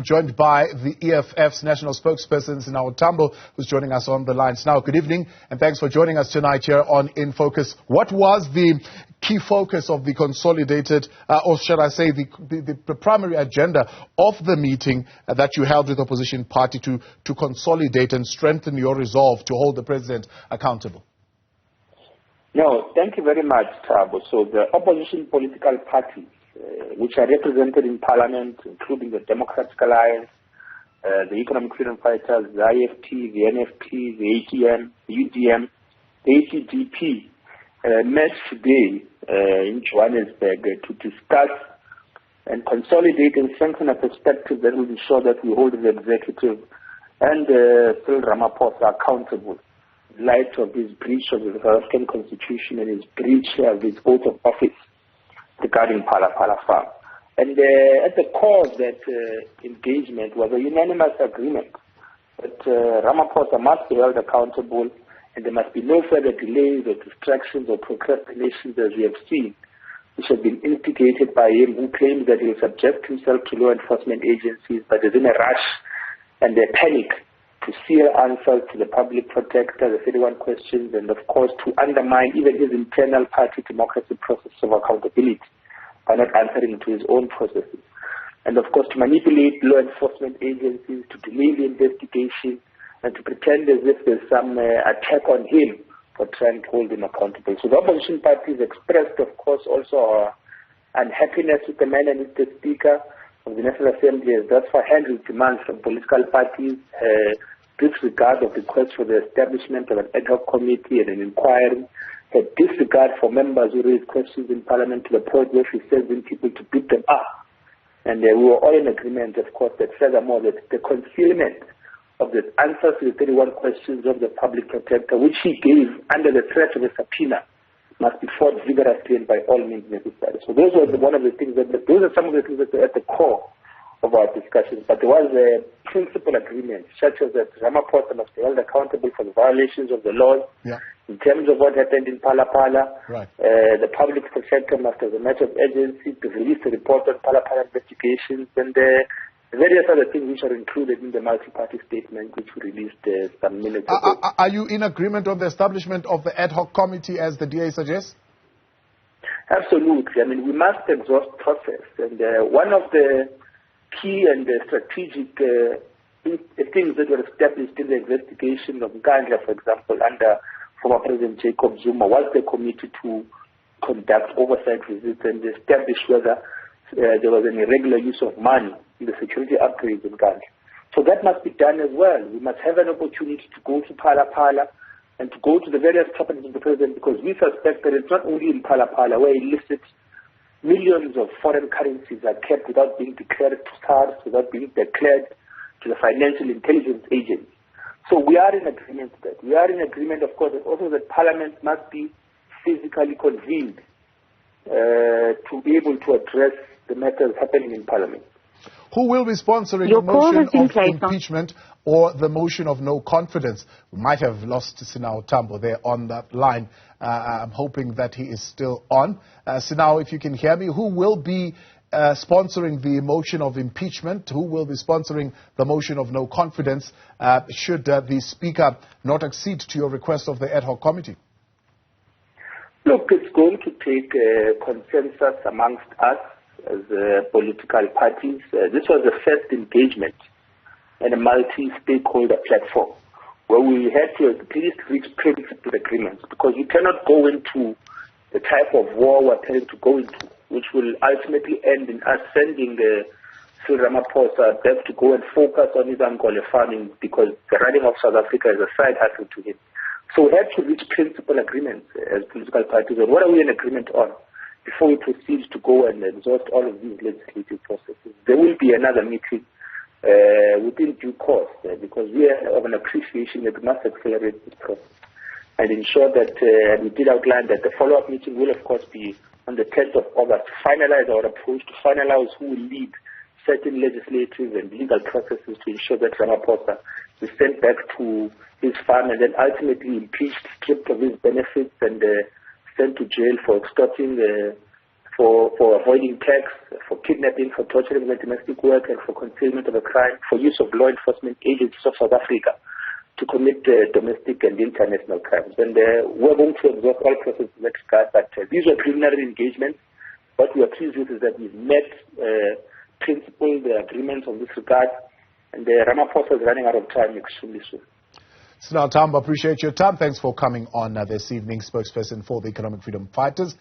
Joined by the EFF's national spokesperson Sinawo Tambo, who's joining us on the line. Now, good evening, and thanks for joining us tonight here on In Focus. What was the key focus of the consolidated, or should I say, the primary agenda of the meeting that you held with opposition party to consolidate and strengthen your resolve to hold the president accountable? No, thank you very much, Tambo. So the opposition political parties, which are represented in Parliament, including the Democratic Alliance, the Economic Freedom Fighters, the IFT, the NFP, the ATM, the UDM, the ACDP, met today in Johannesburg to discuss and consolidate and strengthen a perspective that will ensure that we hold the executive and Cyril Ramaphosa accountable in light of his breach of the South African Constitution and his breach of his oath of office regarding Phala Phala farm. And at the core of that engagement was a unanimous agreement that Ramaphosa must be held accountable and there must be no further delays or distractions or procrastinations as we have seen, which have been instigated by him, who claims that he will subject himself to law enforcement agencies but is in a rush and a panic to seal answers to the public protector, the 31 questions, and of course to undermine even his internal party democracy process of accountability by not answering to his own processes. And of course to manipulate law enforcement agencies, to delay the investigation, and to pretend as if there's some attack on him for trying to hold him accountable. So the opposition parties expressed, of course, also our unhappiness with the manner in which the Speaker of the National Assembly has thus far handled demands from political parties, disregard of requests for the establishment of an ad hoc committee and an inquiry, a disregard for members who raise questions in Parliament to the point where she sends in people to beat them up. And we were all in agreement, of course, that furthermore that the concealment of the answers to the 31 questions of the public protector, which he gave under the threat of a subpoena, must be fought vigorously and by all means necessary. So those were those are some of the things that were at the core of our discussions. But there was a principal agreement, such as that Ramaphosa must be held accountable for the violations of the laws. Yeah. In terms of what happened in Phala Phala, right. The public protector must, as a matter of urgency, to release a report on Phala Phala investigations and various other things which are included in the multi-party statement which we released some minutes ago. Are you in agreement on the establishment of the ad hoc committee as the DA suggests? Absolutely. I mean, we must exhaust process. And one of the key and strategic things that were established in the investigation of Ngandla, for example, under former President Jacob Zuma, was the committee to conduct oversight visits and establish whether there was an irregular use of money in the security upgrades in Ngandla. So that must be done as well. We must have an opportunity to go to Phala Phala and to go to the various properties of the president, because we suspect that it's not only in Phala Phala where illicit millions of foreign currencies are kept without being declared to SARS, without being declared to the financial intelligence agency. So we are in agreement with that. We are in agreement, of course, also that Parliament must be physically convened to be able to address the matters happening in Parliament. Who will be sponsoring the motion of impeachment or the motion of no confidence? We might have lost Sinawo Tambo there on that line. I'm hoping that he is still on. Sinawo, if you can hear me, who will be sponsoring the motion of impeachment? Who will be sponsoring the motion of no confidence should the Speaker not accede to your request of the ad hoc committee? Look, it's going to take consensus amongst us as political parties. This was the first engagement in a multi-stakeholder platform where we had to at least reach principled agreements, because we cannot go into the type of war we're trying to go into, which will ultimately end in us sending Cyril Ramaphosa back to go and focus on his Angole farming, because the running of South Africa is a side hustle to him. So we have to reach principal agreements as political parties on what are we in agreement on before we proceed to go and exhaust all of these legislative processes. There will be another meeting within due course because we have an appreciation that we must accelerate this process and ensure that, and we did outline that the follow-up meeting will of course be on the 10th of August to finalize our approach, to finalize who will lead certain legislative and legal processes to ensure that Ramaphosa is sent back to his farm and then ultimately impeached, stripped of his benefits and sent to jail for extorting for avoiding tax, for kidnapping, for torturing the domestic work, and for concealment of a crime, for use of law enforcement agencies of South Africa to commit domestic and international crimes. And we're going to exhaust all processes in that regard, but these were preliminary engagements. What we are pleased with is that we've met principle, the agreements on this regard, and Ramaphosa is running out of time extremely soon. Sinawo Tambo, appreciate your time. Thanks for coming on this evening, spokesperson for the Economic Freedom Fighters.